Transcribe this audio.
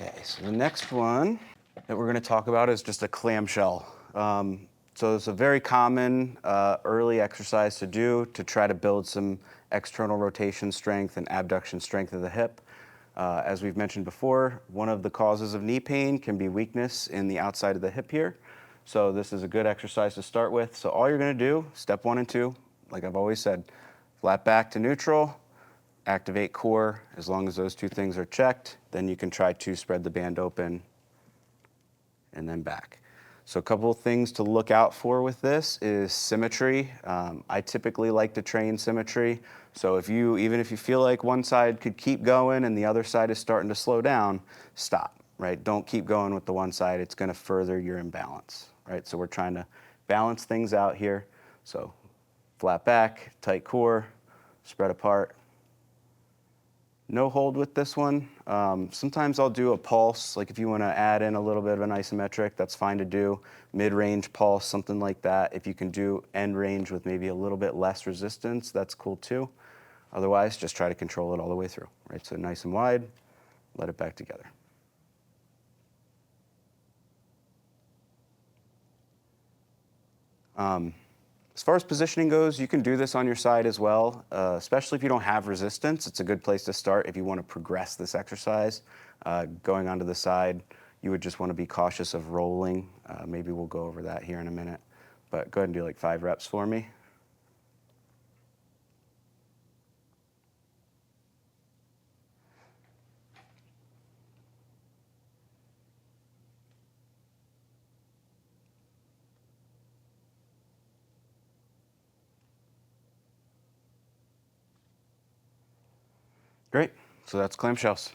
Okay, so the next one that we're going to talk about is just a clamshell. So it's a very common early exercise to do to try to build some external rotation strength and abduction strength of the hip. As we've mentioned before, one of the causes of knee pain can be weakness in the outside of the hip here. So this is a good exercise to start with. So all you're going to do, step 1 and 2, like I've always said, flat back to neutral, activate core. As long as those two things are checked, then you can try to spread the band open and then back. So a couple of things to look out for with this is symmetry. I typically like to train symmetry. So even if you feel like one side could keep going and the other side is starting to slow down, stop, right? Don't keep going with the one side. It's going to further your imbalance, right? So we're trying to balance things out here. So flat back, tight core, spread apart. No hold with this one. Sometimes I'll do a pulse, like if you want to add in a little bit of an isometric, that's fine to do. Mid-range pulse, something like that. If you can do end range with maybe a little bit less resistance, that's cool too. Otherwise, just try to control it all the way through, right? So nice and wide, let it back together. As far as positioning goes, you can do this on your side as well, especially if you don't have resistance. It's a good place to start if you want to progress this exercise. Going onto the side, you would just want to be cautious of rolling. Maybe we'll go over that here in a minute. But go ahead and do like 5 reps for me. Great. So that's clamshells.